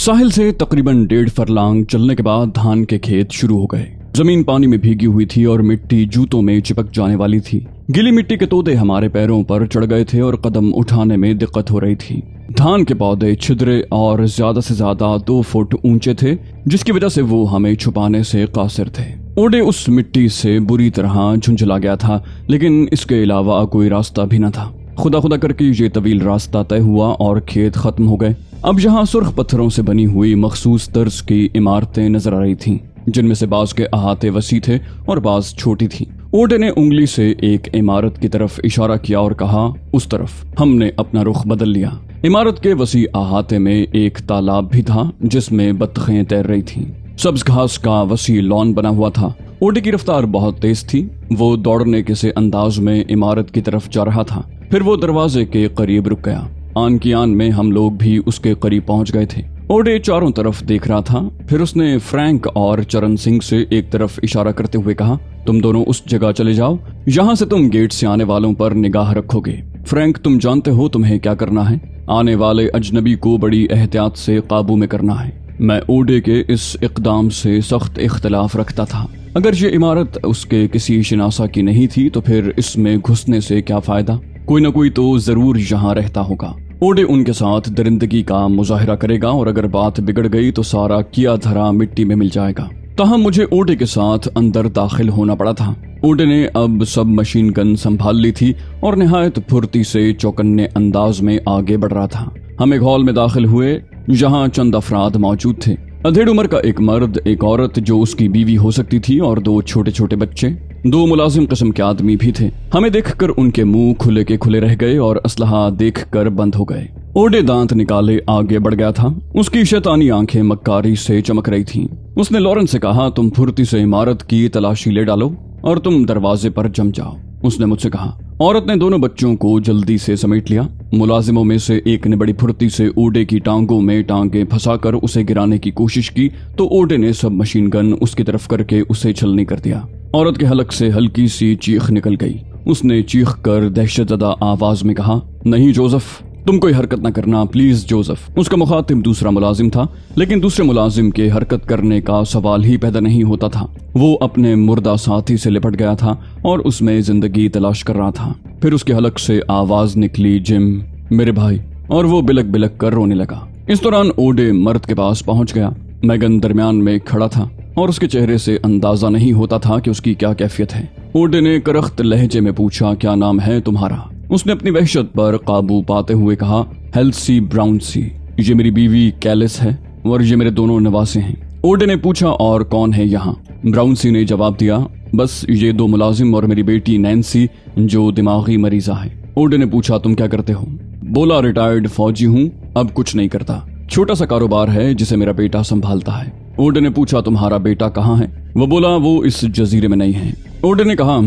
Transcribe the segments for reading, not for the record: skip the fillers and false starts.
साहिल से तकरीबन 1.5 फरलांग चलने के बाद धान के खेत शुरू हो गए। जमीन पानी में भीगी हुई थी और मिट्टी जूतों में चिपक जाने वाली थी। गीली मिट्टी के तोदे हमारे पैरों पर चढ़ गए थे और कदम उठाने में दिक्कत हो रही थी। धान के पौधे छिद्रे और ज्यादा से ज्यादा 2 फुट ऊंचे थे, जिसकी वजह से वो हमें छुपाने से कासिर थे। ओडे उस मिट्टी से बुरी तरह झुंझला गया था, लेकिन इसके अलावा कोई रास्ता भी न था। खुदा खुदा करके ये तवील रास्ता तय हुआ और खेत खत्म हो गए। अब यहाँ सुर्ख पत्थरों से बनी हुई मखसूस तर्ज की इमारतें नजर आ रही थीं, जिनमें से बाज के अहाते वसी थे और बाज छोटी थी। ओडे ने उंगली से एक इमारत की तरफ इशारा किया और कहा, उस तरफ। हमने अपना रुख बदल लिया। इमारत के वसी अहाते में एक तालाब भी था, जिसमें बत्तखें तैर रही थीं। सब्ज घास का वसी लॉन बना हुआ था। ओडे की रफ्तार बहुत तेज थी। वो दौड़ने के से अंदाज में इमारत की तरफ जा रहा था। फिर वो दरवाजे के करीब रुक गया। आन की आन में हम लोग भी उसके करीब पहुंच गए थे। ओडे चारों तरफ देख रहा था। फिर उसने फ्रैंक और चरण सिंह से एक तरफ इशारा करते हुए कहा, तुम दोनों उस जगह चले जाओ, यहाँ से तुम गेट से आने वालों पर निगाह रखोगे। फ्रैंक, तुम जानते हो तुम्हें क्या करना है। आने वाले अजनबी को बड़ी एहतियात से काबू में करना है। मैं ओडे के इस इकदाम से सख्त इख्तलाफ रखता था। अगर ये इमारत उसके किसी शिनासा की नहीं थी तो फिर इसमें घुसने से क्या फायदा। कोई न कोई तो जरूर यहाँ रहता होगा। ओडे उनके साथ दरिंदगी का मुजाहिरा करेगा और अगर बात बिगड़ गई तो सारा किया धरा मिट्टी में मिल जाएगा। ताहम मुझे ओडे के साथ अंदर दाखिल होना पड़ा था। ओडे ने अब सब मशीन गन संभाल ली थी और निहायत फुर्ती से चौकन्ने अंदाज में आगे बढ़ रहा था। हम एक हॉल में दाखिल हुए, जहाँ चंद अफराद मौजूद थे। अधेड़ उम्र का एक मर्द, एक औरत जो उसकी बीवी हो सकती थी और 2 छोटे छोटे बच्चे। 2 मुलाजिम किस्म के आदमी भी थे। हमें देखकर उनके मुंह खुले के खुले रह गए और असलहा देखकर बंद हो गए। ओडे दांत निकाले आगे बढ़ गया था। उसकी शैतानी आंखें मक्कारी से चमक रही थीं। उसने लॉरेंस से कहा, तुम फुर्ती से इमारत की तलाशी ले डालो और तुम दरवाजे पर जम जाओ। उसने मुझसे कहा। औरत ने दोनों बच्चों को जल्दी से समेट लिया। मुलाजिमों में से एक ने बड़ी फुर्ती से ओडे की टांगों में टांगे फंसाकर उसे गिराने की कोशिश की तो ओडे ने सब मशीन गन उसकी तरफ करके उसे छलनी कर दिया। औरत के हलक से हल्की सी चीख निकल गई। उसने चीख कर दहशतज़दा आवाज में कहा, नहीं जोसेफ, तुम कोई हरकत न करना, प्लीज जोसेफ। उसका मुखातिब दूसरा मुलाजिम था, लेकिन दूसरे मुलाजिम के हरकत करने का सवाल ही पैदा नहीं होता था। वो अपने मुर्दा साथी से लिपट गया था और उसमें जिंदगी तलाश कर रहा था। फिर उसके हलक से आवाज निकली, जिम, मेरे भाई, और वो बिलक बिलक कर रोने लगा। इस दौरान ओडे मर्द के पास पहुंच गया। मैगन दरमियान में खड़ा था और उसके चेहरे से अंदाजा नहीं होता था कि उसकी क्या कैफियत है। ओडे ने करख्त लहजे में पूछा, क्या नाम है तुम्हारा। उसने अपनी वहशत पर काबू पाते हुए कहा, हेल्सी ब्राउनसी। ये मेरी बीवी कैलिस है और ये मेरे दोनों नवासे हैं। ओडे ने पूछा, और कौन है यहाँ। ब्राउनसी ने जवाब दिया, बस ये 2 मुलाजिम और मेरी बेटी नैन्सी जो दिमागी मरीजा है। ओडे ने पूछा, तुम क्या करते हो। बोला, रिटायर्ड फौजी हूँ, अब कुछ नहीं करता। छोटा सा कारोबार है जिसे मेरा बेटा संभालता है। ओडे ने पूछा, तुम्हारा बेटा कहाँ है। वो बोला, वो इस जजीरे में नहीं है। ओडे ने कहा,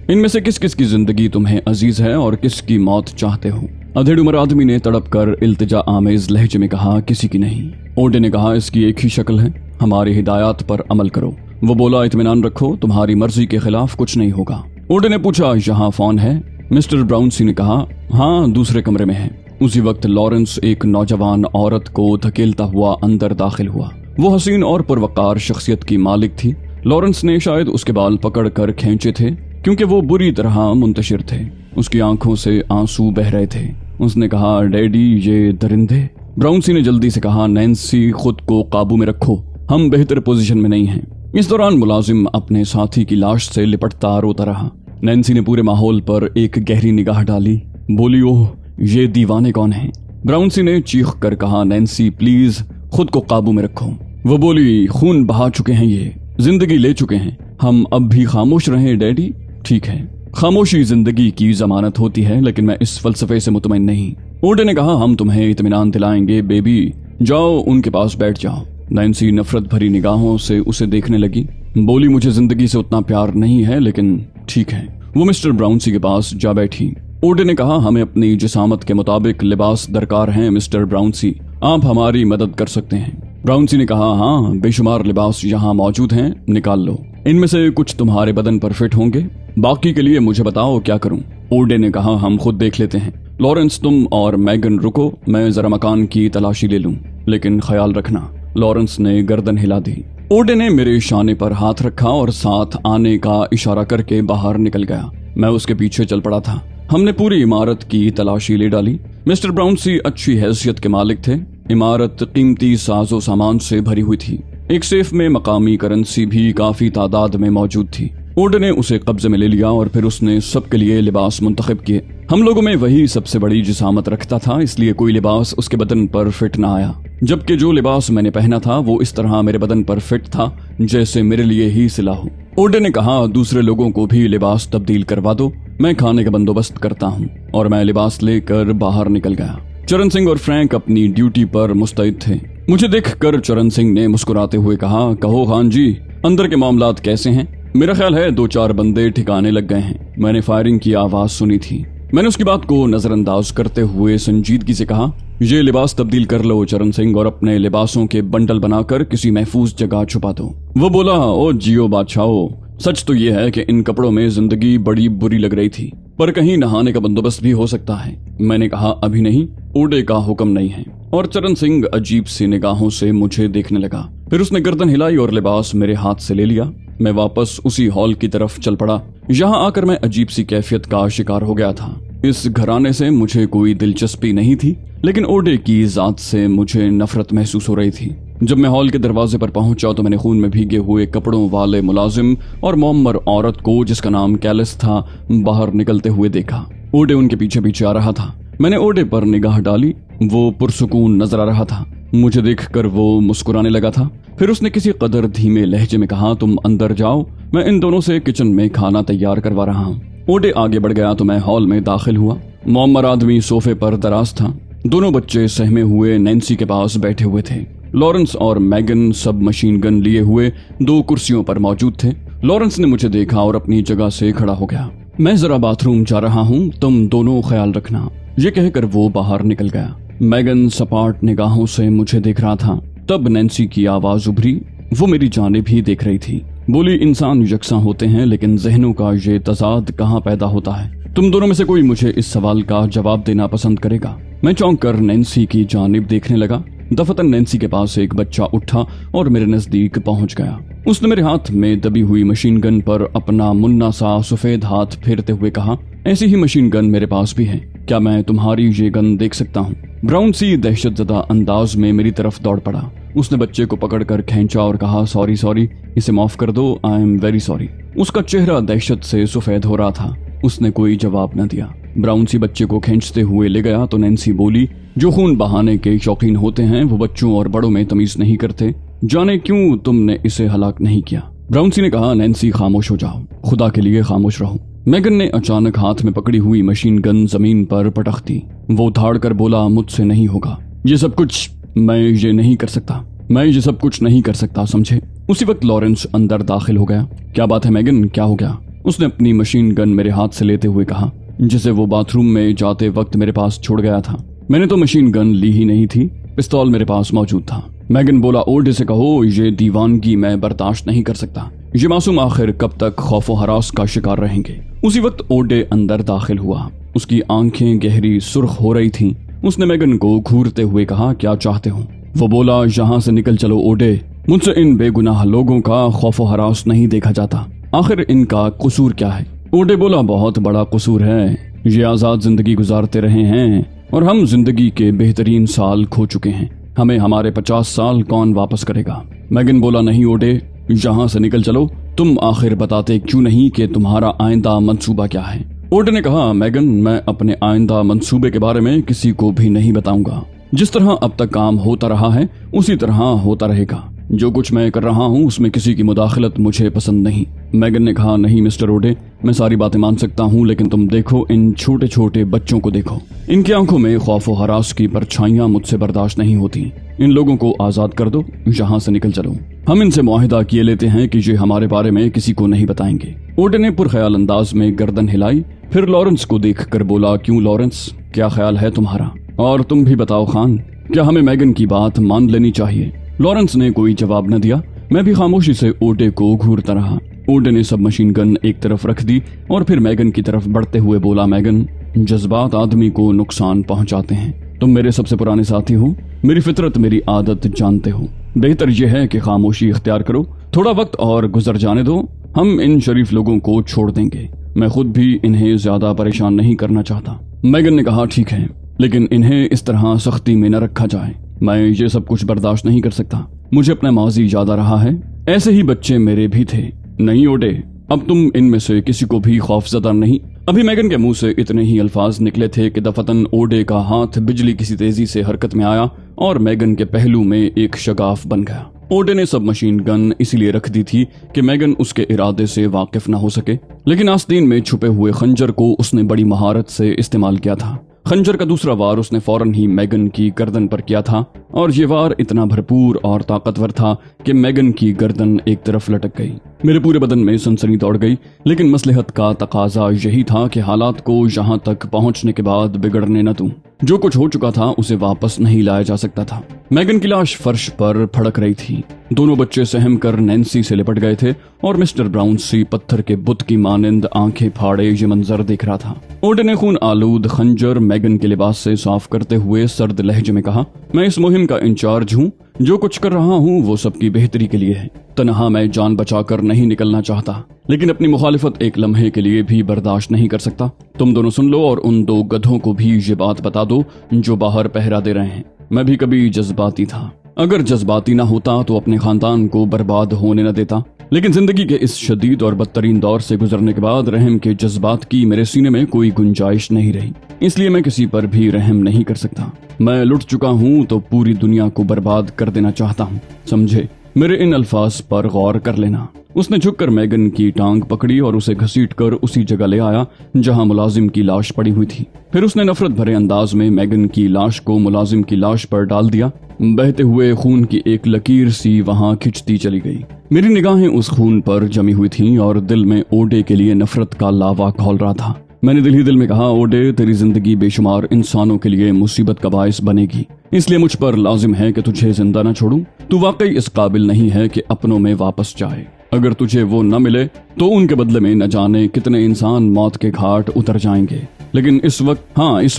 इनमें से किस किस की जिंदगी तुम्हें अजीज है और किसकी मौत चाहते हो। अधेड़ उम्र आदमी ने तड़प कर इल्तिजा आमेज लहजे में कहा, किसी की नहीं। ओडे ने कहा, इसकी एक ही शक्ल है, हमारी हिदायत पर अमल करो। वो बोला, इत्मीनान रखो, तुम्हारी मर्जी के खिलाफ कुछ नहीं होगा। ओडे ने पूछा, यहाँ फोन है। मिस्टर ब्राउनसी ने कहा, हाँ, दूसरे कमरे में है। उसी वक्त लॉरेंस एक नौजवान औरत को धकेलता हुआ अंदर दाखिल हुआ। वो हसीन और पुरवकार शख्सियत की मालिक थी। लॉरेंस ने शायद उसके बाल पकड़ कर खींचे थे, क्योंकि वो बुरी तरह मुंतशिर थे। उसकी आंखों से आंसू बह रहे थे। उसने कहा, डैडी, ये दरिंदे। ब्राउनसी ने जल्दी से कहा, नैन्सी, खुद को काबू में रखो, हम बेहतर पोजीशन में नहीं हैं। इस दौरान मुलाजिम अपने साथी की लाश से लिपटता रोता रहा। नैन्सी ने पूरे माहौल पर एक गहरी निगाह डाली। बोली, ओह, ये दीवाने कौन हैं। ब्राउनसी ने चीख कर कहा, नैन्सी, प्लीज खुद को काबू में रखो। वो बोली, खून बहा चुके हैं, ये जिंदगी ले चुके हैं, हम अब भी खामोश रहें डैडी। ठीक है, खामोशी जिंदगी की जमानत होती है, लेकिन मैं इस फलसफे से मुतमईन नहीं। ओडे ने कहा, हम तुम्हें इत्मीनान दिलाएंगे बेबी, जाओ उनके पास बैठ जाओ। नैन्सी नफरत भरी निगाहों से उसे देखने लगी। बोली, मुझे जिंदगी से उतना प्यार नहीं है, लेकिन ठीक है। वो मिस्टर ब्राउनसी के पास जा बैठी। ओडे ने कहा, हमें अपनी जिसामत के मुताबिक लिबास दरकार हैं मिस्टर ब्राउनसी, आप हमारी मदद कर सकते हैं। ब्राउनसी ने कहा, हाँ, बेशुमार लिबास यहाँ मौजूद हैं, निकाल लो। इनमें से कुछ तुम्हारे बदन पर फिट होंगे, बाकी के लिए मुझे बताओ क्या करूं। ओडे ने कहा, हम खुद देख लेते हैं। लॉरेंस तुम और मैगन रुको, मैं जरा मकान की तलाशी ले लूं, लेकिन ख्याल रखना। लॉरेंस ने गर्दन हिला दी। ओडे ने मेरे शाने पर हाथ रखा और साथ आने का इशारा करके बाहर निकल गया। मैं उसके पीछे चल पड़ा था। हमने पूरी इमारत की तलाशी ले डाली। मिस्टर ब्राउनसी अच्छी हैसियत के मालिक थे। इमारत कीमती साजो सामान से भरी हुई थी। एक सेफ में मकामी करेंसी भी काफी तादाद में मौजूद थी। ओडे ने उसे कब्जे में ले लिया और फिर उसने सबके लिए लिबास मुंतखब किए। हम लोगों में वही सबसे बड़ी जिसामत रखता था, इसलिए कोई लिबास उसके बदन पर फिट ना आया, जबकि जो लिबास मैंने पहना था वो इस तरह मेरे बदन पर फिट था जैसे मेरे लिए ही सिला हो। ओडे ने कहा, दूसरे लोगों को भी लिबास तब्दील करवा दो, मैं खाने का बंदोबस्त करता हूँ। और मैं लिबास लेकर बाहर निकल गया। चरण सिंह और फ्रैंक अपनी ड्यूटी पर मुस्तैद थे। मुझे देखकर चरण सिंह ने मुस्कुराते हुए कहा, कहो खान जी, अंदर के मामलात कैसे हैं? मेरा ख्याल है 2-4 बंदे ठिकाने लग गए हैं। मैंने फायरिंग की आवाज सुनी थी। मैंने उसकी बात को नजरअंदाज करते हुए संजीदगी से कहा, ये लिबास तब्दील कर लो चरण सिंह, और अपने लिबासों के बंडल बनाकर किसी महफूज जगह छुपा दो। वो बोला, ओ जियो बादशाहो, सच तो ये है कि इन कपड़ों में जिंदगी बड़ी बुरी लग रही थी, पर कहीं नहाने का बंदोबस्त भी हो सकता है। मैंने कहा, अभी नहीं, ओडे का हुक्म नहीं है। और चरण सिंह अजीब सी निगाहों से मुझे देखने लगा। फिर उसने गर्दन हिलाई और लिबास मेरे हाथ से ले लिया। मैं वापस उसी हॉल की तरफ चल पड़ा। यहाँ आकर मैं अजीब सी कैफियत का शिकार हो गया था। इस घराने से मुझे कोई दिलचस्पी नहीं थी, लेकिन ओडे की जात से मुझे नफरत महसूस हो रही थी। जब मैं हॉल के दरवाजे पर पहुंचा तो मैंने खून में भीगे हुए कपड़ों वाले मुलाजिम और मोमर औरत को, जिसका नाम कैलिस था, बाहर निकलते हुए देखा। ओडे उनके पीछे पीछे आ रहा था। मैंने ओडे पर निगाह डाली। वो पुरसुकून नजर आ रहा था। मुझे देखकर वो मुस्कुराने लगा था। फिर उसने किसी कदर धीमे लहजे में कहा, तुम अंदर जाओ, मैं इन दोनों से किचन में खाना तैयार करवा रहा हूँ। ओडे आगे बढ़ गया तो मैं हॉल में दाखिल हुआ। मोमर आदमी सोफे पर दराज था। दोनों बच्चे सहमे हुए नैन्सी के पास बैठे हुए थे। लॉरेंस और मैगन सब मशीन गन लिए हुए 2 कुर्सियों पर मौजूद थे। लॉरेंस ने मुझे देखा और अपनी जगह से खड़ा हो गया। मैं जरा बाथरूम जा रहा हूँ, तुम दोनों ख्याल रखना, ये कहकर वो बाहर निकल गया। मैगन सपाट निगाहों से मुझे देख रहा था। तब नैन्सी की आवाज उभरी। वो मेरी जानिब ही देख रही थी। बोली, इंसान यकसा होते हैं, लेकिन जहनों का ये तजाद कहाँ पैदा होता है? तुम दोनों में से कोई मुझे इस सवाल का जवाब देना पसंद करेगा? मैं चौंक कर नैन्सी की जानिब देखने लगा। दफतन नैन्सी के पास एक बच्चा उठा और मेरे नजदीक पहुंच गया। उसने मेरे हाथ में दबी हुई मशीन गन पर अपना मुन्ना सा सफेद हाथ फेरते हुए कहा, ऐसी ही मशीन गन मेरे पास भी है, क्या मैं तुम्हारी ये गन देख सकता हूँ? ब्राउन सी दहशतजदा अंदाज में मेरी तरफ दौड़ पड़ा। उसने बच्चे को पकड़कर खींचा और कहा, सॉरी, इसे माफ कर दो, आई एम वेरी सॉरी। उसका चेहरा दहशत से सफेद हो रहा था। उसने कोई जवाब न दिया। ब्राउन सी बच्चे को खींचते हुए ले गया तो नैन्सी बोली, जो खून बहाने के शौकीन होते हैं वो बच्चों और बड़ों में तमीज नहीं करते, जाने क्यों तुमने इसे हलाक नहीं किया। ब्राउन सी ने कहा, नैन्सी खामोश हो जाओ, खुदा के लिए खामोश रहो। मैगन ने अचानक हाथ में पकड़ी हुई मशीन गन जमीन पर पटक दी। वो उठाड़ कर बोला, मुझसे नहीं होगा, ये सब कुछ मैं ये नहीं कर सकता, मैं ये सब कुछ नहीं कर सकता, समझे? उसी वक्त लॉरेंस अंदर दाखिल हो गया। क्या बात है मैगन, क्या हो गया? उसने अपनी मशीन गन मेरे हाथ से लेते हुए कहा, जिसे वो बाथरूम में जाते वक्त मेरे पास छोड़ गया था। मैंने तो मशीन गन ली ही नहीं थी, पिस्तौल मेरे पास मौजूद था। मैगन बोला, ओडे से कहो ये दीवानगी मैं बर्दाश्त नहीं कर सकता। ये मासूम आखिर कब तक खौफ व हरास का शिकार रहेंगे। उसी वक्त ओडे अंदर दाखिल हुआ। उसकी आंखें गहरी सुर्ख हो रही थीं। उसने मैगन को घूरते हुए कहा, क्या चाहते हो? वो बोला, यहाँ से निकल चलो ओडे, मुझसे इन बेगुनाह लोगों का खौफ व हरास नहीं देखा जाता। आखिर इनका कसूर क्या है? ओडे बोला, बहुत बड़ा कसूर है। ये आजाद जिंदगी गुजारते रहे हैं और हम जिंदगी के बेहतरीन साल खो चुके हैं। हमें हमारे 50 साल कौन वापस करेगा? मैगन बोला, नहीं ओडे, यहाँ से निकल चलो। तुम आखिर बताते क्यों नहीं कि तुम्हारा आइंदा मंसूबा क्या है? ओडे ने कहा, मैगन, मैं अपने आइंदा मंसूबे के बारे में किसी को भी नहीं बताऊंगा। जिस तरह अब तक काम होता रहा है उसी तरह होता रहेगा। जो कुछ मैं कर रहा हूँ उसमें किसी की मुदाखलत मुझे पसंद नहीं। मैगन ने कहा, नहीं मिस्टर ओडे, मैं सारी बातें मान सकता हूँ, लेकिन तुम देखो, इन छोटे छोटे बच्चों को देखो। इनकी आंखों में खौफ व हरास की परछाइयां मुझसे बर्दाश्त नहीं होती। इन लोगों को आजाद कर दो, यहाँ से निकल चलो। हम इनसे मुआहिदा किए लेते हैं कि ये हमारे बारे में किसी को नहीं बताएंगे। ओडे ने पुरख्याल अंदाज में गर्दन हिलाई। फिर लॉरेंस को देख कर बोला, क्यों लॉरेंस, क्या ख्याल है तुम्हारा? और तुम भी बताओ खान, क्या हमें मैगन की बात मान लेनी चाहिए? लॉरेंस ने कोई जवाब न दिया। मैं भी खामोशी से ओडे को घूरता रहा। ओडे ने सब मशीन गन एक तरफ रख दी और फिर मैगन की तरफ बढ़ते हुए बोला, मैगन, जज्बात आदमी को नुकसान पहुंचाते हैं। तुम मेरे सबसे पुराने साथी हो, मेरी फितरत, मेरी आदत जानते हो। बेहतर यह है कि खामोशी इख्तियार करो, थोड़ा वक्त और गुजर जाने दो, हम इन शरीफ लोगों को छोड़ देंगे। मैं खुद भी इन्हें ज्यादा परेशान नहीं करना चाहता। मैगन ने कहा, ठीक है, लेकिन इन्हें इस तरह सख्ती में न रखा जाए। मैं ये सब कुछ बर्दाश्त नहीं कर सकता। मुझे अपना माजी याद आ रहा है। ऐसे ही बच्चे मेरे भी थे। नहीं ओडे, अब तुम इनमें से किसी को भी खौफजदा नहीं। अभी मैगन के मुंह से इतने ही अल्फाज निकले थे कि दफतन ओडे का हाथ बिजली किसी तेजी से हरकत में आया और मैगन के पहलू में एक शगाफ बन गया। ओडे ने सब मशीन गन इसीलिए रख दी थी कि मैगन उसके इरादे से वाकिफ न हो सके, लेकिन आस्तीन में छुपे हुए खंजर को उसने बड़ी महारत से इस्तेमाल किया था। खंजर का दूसरा वार उसने फौरन ही मैगन की गर्दन पर किया था और ये वार इतना भरपूर और ताकतवर था कि मैगन की गर्दन एक तरफ लटक गई। मेरे पूरे बदन में सनसनी दौड़ गई, लेकिन मसलहत का तकाजा यही था कि हालात को यहाँ तक पहुंचने के बाद बिगड़ने न दूं। जो कुछ हो चुका था उसे वापस नहीं लाया जा सकता था। मैगन की लाश फर्श पर फड़क रही थी। दोनों बच्चे सहम कर नैन्सी से लिपट गए थे और मिस्टर ब्राउनसी पत्थर के बुत की मानिंद आंखें फाड़े ये मंजर देख रहा था। ओडे ने खून आलूद खंजर मैगन के लिबास से साफ करते हुए सर्द लहजे में कहा, मैं इस मुहिम का इंचार्ज हूँ। जो कुछ कर रहा हूँ वो सबकी बेहतरी के लिए है। तनहा मैं जान बचाकर नहीं निकलना चाहता, लेकिन अपनी मुखालिफत एक लम्हे के लिए भी बर्दाश्त नहीं कर सकता। तुम दोनों सुन लो और उन दो गधों को भी ये बात बता दो जो बाहर पहरा दे रहे हैं। मैं भी कभी जज्बाती था। अगर जज्बाती ना होता तो अपने खानदान को बर्बाद होने न देता, लेकिन जिंदगी के इस शदीद और बदतरीन दौर से गुजरने के बाद रहम के जज्बात की मेरे सीने में कोई गुंजाइश नहीं रही। इसलिए मैं किसी पर भी रहम नहीं कर सकता। मैं लुट चुका हूँ तो पूरी दुनिया को बर्बाद कर देना चाहता हूँ, समझे? मेरे इन अल्फाज पर गौर कर लेना। उसने झुककर मैगन की टांग पकड़ी और उसे घसीटकर उसी जगह ले आया जहां मुलाजिम की लाश पड़ी हुई थी। फिर उसने नफरत भरे अंदाज में मैगन की लाश को मुलाजिम की लाश पर डाल दिया। बहते हुए खून की एक लकीर सी वहां खिंचती चली गई। मेरी निगाहें उस खून पर जमी हुई थीं और दिल में ओडे के लिए नफरत का लावा खौल रहा था। मैंने दिल ही दिल में कहा, ओडे, तेरी जिंदगी बेशुमार इंसानों के लिए मुसीबत का बायस बनेगी, इसलिए मुझ पर लाजिम है कि तुझे जिंदा न छोड़ूं। तू वाकई इस काबिल नहीं है कि अपनों में वापस जाए। अगर तुझे वो न मिले तो उनके बदले में न जाने कितने इंसान मौत के घाट उतर जाएंगे। लेकिन इस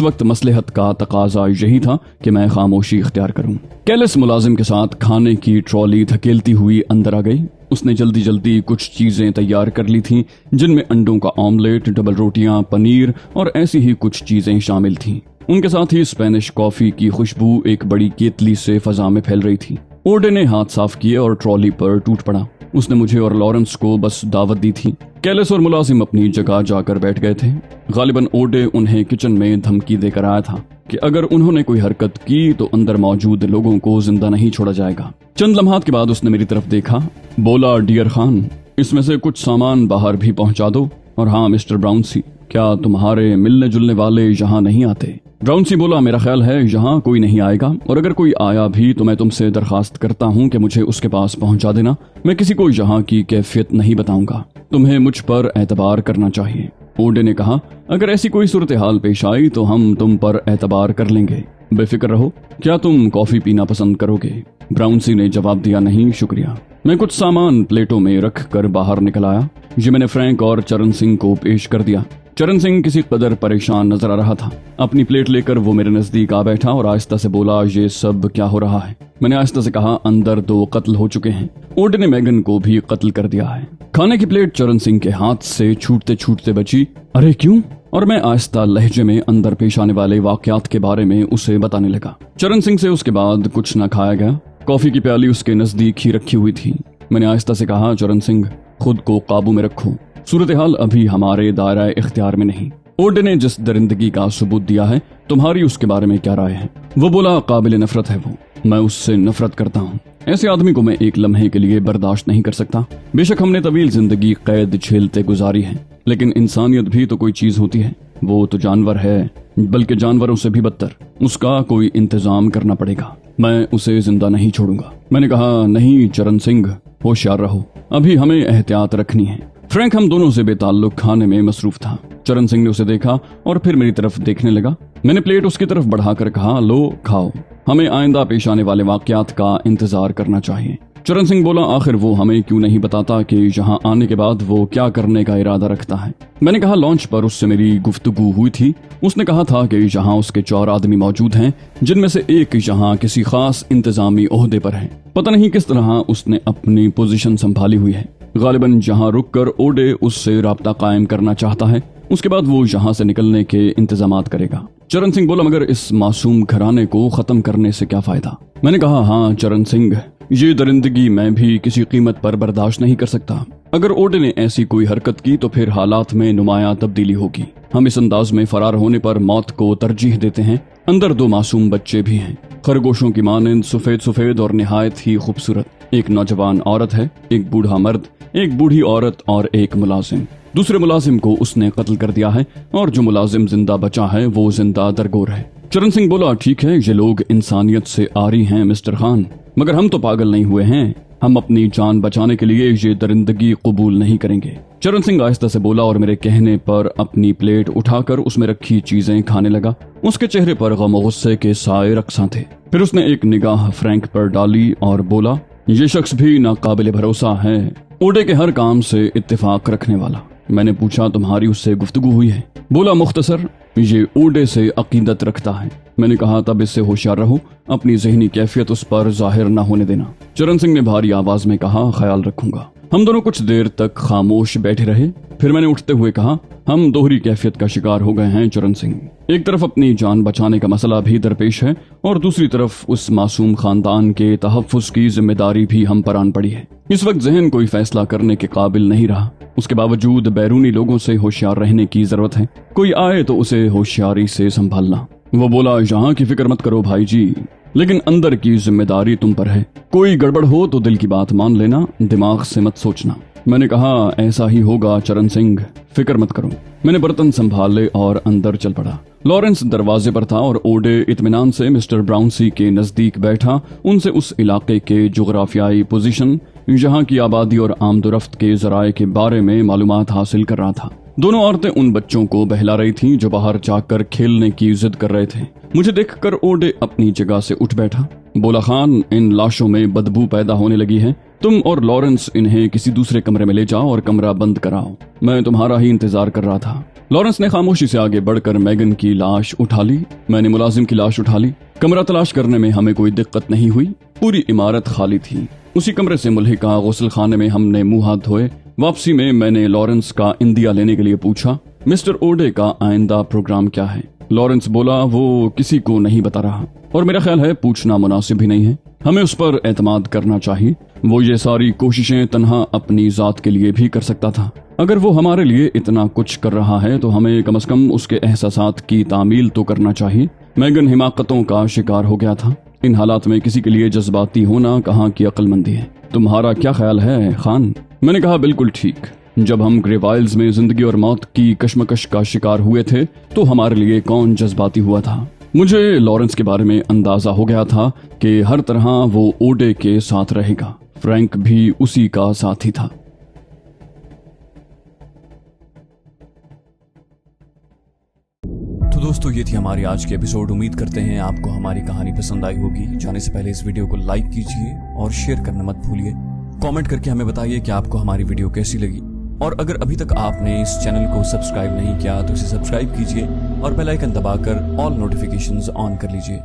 वक्त मसलहत का तकाजा यही था कि मैं खामोशी इख्तियार करूं। कैलिस मुलाजिम के साथ खाने की ट्रॉली धकेलती हुई अंदर आ गई। उसने जल्दी जल्दी कुछ चीजें तैयार कर ली थीं, जिनमें अंडों का ऑमलेट, डबल रोटियां, पनीर और ऐसी ही कुछ चीजें शामिल थीं। उनके साथ ही स्पेनिश कॉफी की खुशबू एक बड़ी केतली से फजा में फैल रही थी। ओडे ने हाथ साफ किए और ट्रॉली पर टूट पड़ा। उसने मुझे और लॉरेंस को बस दावत दी थी। कैलिस और मुलाजिम अपनी जगह जाकर बैठ गए थे। गालिबन ओडे उन्हें किचन में धमकी देकर आया था कि अगर उन्होंने कोई हरकत की तो अंदर मौजूद लोगों को जिंदा नहीं छोड़ा जाएगा। चंद लम्हात के बाद उसने मेरी तरफ देखा, बोला, डियर खान, इसमें से कुछ सामान बाहर भी पहुंचा दो। और हाँ मिस्टर ब्राउनसी, क्या तुम्हारे मिलने जुलने वाले यहाँ नहीं आते? ब्राउनसी बोला, मेरा ख्याल है यहाँ कोई नहीं आएगा, और अगर कोई आया भी तो मैं तुमसे दरखास्त करता हूँ कि मुझे उसके पास पहुँचा देना। मैं किसी को यहाँ की कैफियत नहीं बताऊंगा। तुम्हें मुझ पर एतबार करना चाहिए। ओडे ने कहा, अगर ऐसी कोई सूरत हाल पेश आई तो हम तुम पर एतबार कर लेंगे। बेफिक्र रहो। क्या तुम कॉफी पीना पसंद करोगे? ब्राउनसी ने जवाब दिया, नहीं शुक्रिया। मैं कुछ सामान प्लेटों में रख कर बाहर निकल आया। ये मैंने फ्रैंक और चरण सिंह को पेश कर दिया। चरण सिंह किसी कदर परेशान नजर आ रहा था। अपनी प्लेट लेकर वो मेरे नजदीक आ बैठा और आहिस्ता से बोला, ये सब क्या हो रहा है? मैंने आहिस्ता से कहा, अंदर 2 कत्ल हो चुके हैं। ओडे ने मैगन को भी कत्ल कर दिया है। खाने की प्लेट चरण सिंह के हाथ से छूटते छूटते बची। अरे क्यों? और मैं आहिस्ता लहजे में अंदर पेश आने वाले वाकयात के बारे में उसे बताने लगा। चरण सिंह से उसके बाद कुछ न खाया गया। कॉफी की प्याली उसके नजदीक ही रखी हुई थी। मैंने आहिस्ता से कहा, चरण सिंह, खुद को काबू में रखो। सूरत हाल अभी हमारे दायरा इख्तियार में नहीं। ओडे ने जिस दरिंदगी का सबूत दिया है, तुम्हारी उसके बारे में क्या राय है? वो बोला, काबिल नफरत है वो। मैं उससे नफरत करता हूँ। ऐसे आदमी को मैं एक लम्हे के लिए बर्दाश्त नहीं कर सकता। बेशक हमने तवील जिंदगी कैद झेलते गुजारी है, लेकिन इंसानियत भी तो कोई चीज होती है। वो तो जानवर है, बल्कि जानवरों से भी बदतर। उसका कोई इंतजाम करना पड़ेगा। मैं उसे जिंदा नहीं छोड़ूंगा। मैंने कहा, नहीं चरण सिंह, होशियार रहो, अभी हमें एहतियात रखनी है। फ्रैंक हम दोनों से बेताल्लुक खाने में मसरूफ था। चरण सिंह ने उसे देखा और फिर मेरी तरफ देखने लगा। मैंने प्लेट उसकी तरफ बढ़ाकर कहा, लो खाओ, हमें आइंदा पेश आने वाले वाकयात का इंतजार करना चाहिए। चरण सिंह बोला, आखिर वो हमें क्यों नहीं बताता कि यहाँ आने के बाद वो क्या करने का इरादा रखता है। मैंने कहा, लॉन्च पर उससे मेरी गुफ्तगू हुई थी। उसने कहा था कि यहाँ उसके 4 आदमी मौजूद हैं, जिनमें से एक यहाँ किसी खास इंतजामी ओहदे पर है। पता नहीं किस तरह उसने अपनी पोजीशन संभाली हुई है। गालिबन जहाँ रुक कर ओडे उससे राब्ता कायम करना चाहता है, उसके बाद वो यहाँ से निकलने के इंतजामात करेगा। चरण सिंह बोला, मगर इस मासूम घराने को खत्म करने से क्या फायदा। मैंने कहा, हाँ चरण सिंह, ये दरिंदगी मैं भी किसी कीमत पर बर्दाश्त नहीं कर सकता। अगर ओडे ने ऐसी कोई हरकत की तो फिर हालात में नुमाया तब्दीली होगी। हम इस अंदाज में फरार होने पर मौत को तरजीह देते हैं। अंदर 2 मासूम बच्चे भी हैं, खरगोशों की मानंद सफेद सफेद और निहायत ही खूबसूरत। एक नौजवान औरत है, एक बूढ़ा मर्द, एक बूढ़ी औरत और एक मुलाजिम। दूसरे मुलाजिम को उसने कत्ल कर दिया है और जो मुलाजिम जिंदा बचा है वो जिंदा दरगोर है। चरण सिंह बोला, ठीक है, ये लोग इंसानियत से आरी हैं मिस्टर खान, मगर हम तो पागल नहीं हुए हैं। हम अपनी जान बचाने के लिए ये दरिंदगी कबूल नहीं करेंगे। चरण सिंह आहिस्ता से बोला और मेरे कहने पर अपनी प्लेट उठाकर उसमें रखी चीजें खाने लगा। उसके चेहरे पर गम और गुस्से के साए रक्सा थे। फिर उसने एक निगाह फ्रैंक पर डाली और बोला, ये शख्स भी नाकाबिले भरोसा है, ओडे के हर काम से इत्तेफाक रखने वाला। मैंने पूछा, तुम्हारी उससे गुफ्तगू हुई है? बोला, मुख्तसर, ये ओडे से अकीदत रखता है। मैंने कहा, तब इससे होशियार रहो, अपनी ज़हनी कैफियत उस पर जाहिर न होने देना। चरण सिंह ने भारी आवाज में कहा, ख्याल रखूंगा। हम दोनों कुछ देर तक खामोश बैठे रहे। फिर मैंने उठते हुए कहा, हम दोहरी कैफियत का शिकार हो गए हैं चरण सिंह। एक तरफ अपनी जान बचाने का मसला भी दरपेश है और दूसरी तरफ उस मासूम खानदान के तहफ्फुज़ की जिम्मेदारी भी हम पर आन पड़ी है। इस वक्त जहन कोई फैसला करने के काबिल नहीं रहा। उसके बावजूद बैरूनी लोगों से होशियार रहने की जरूरत है। कोई आए तो उसे होशियारी से संभालना। वो बोला, यहाँ की फिक्र मत करो भाई जी, लेकिन अंदर की जिम्मेदारी तुम पर है। कोई गड़बड़ हो तो दिल की बात मान लेना, दिमाग से मत सोचना। मैंने कहा, ऐसा ही होगा चरण सिंह, फिक्र मत करो। मैंने बर्तन संभाले और अंदर चल पड़ा। लॉरेंस दरवाजे पर था और ओडे इत्मीनान से मिस्टर ब्राउनसी के नजदीक बैठा उनसे उस इलाके के जोग्राफियाई पोजीशन, यहाँ की आबादी और आमदोरफ्त के जराये के बारे में मालूमात हासिल कर रहा था। दोनों औरतें उन बच्चों को बहला रही थीं जो बाहर जाकर खेलने की जिद कर रहे थे। मुझे देखकर ओडे अपनी जगह से उठ बैठा। बोला, खान, इन लाशों में बदबू पैदा होने लगी है। तुम और लॉरेंस इन्हें किसी दूसरे कमरे में ले जाओ और कमरा बंद कराओ। मैं तुम्हारा ही इंतजार कर रहा था। लॉरेंस ने खामोशी से आगे बढ़कर मैगन की लाश उठा ली। मैंने मुलाजिम की लाश उठा ली। कमरा तलाश करने में हमें कोई दिक्कत नहीं हुई। पूरी इमारत खाली थी। उसी कमरे से मुल्हिका गुस्ल खाने में हमने मुंह हाथ धोए। वापसी में मैंने लॉरेंस का इंदिया लेने के लिए पूछा, मिस्टर ओडे का आइंदा प्रोग्राम क्या है? लॉरेंस बोला, वो किसी को नहीं बता रहा और मेरा ख्याल है पूछना मुनासिब भी नहीं है। हमें उस पर एतमाद करना चाहिए। वो ये सारी कोशिशें तन्हा अपनी जात के लिए भी कर सकता था। अगर वो हमारे लिए इतना कुछ कर रहा है तो हमें कम से कम उसके एहसासात की तामील तो करना चाहिए। मैगन हिमाकतों का शिकार हो गया था। इन हालात में किसी के लिए जज्बाती होना कहाँ की अक्लमंदी है। तुम्हारा क्या ख्याल है खान? मैंने कहा, बिल्कुल ठीक। जब हम ग्रेवाइल्स में जिंदगी और मौत की कश्मकश का शिकार हुए थे तो हमारे लिए कौन जज्बाती हुआ था? मुझे लॉरेंस के बारे में अंदाजा हो गया था कि हर तरह वो ओडे के साथ रहेगा। फ्रैंक भी उसी का साथी था। तो दोस्तों, ये थी हमारी आज की एपिसोड। उम्मीद करते हैं आपको हमारी कहानी पसंद आई होगी। जाने से पहले इस वीडियो को लाइक कीजिए और शेयर करना मत भूलिए। कमेंट करके हमें बताइए कि आपको हमारी वीडियो कैसी लगी। और अगर अभी तक आपने इस चैनल को सब्सक्राइब नहीं किया तो इसे सब्सक्राइब कीजिए और बेल आइकन दबाकर ऑल नोटिफिकेशंस ऑन कर लीजिए।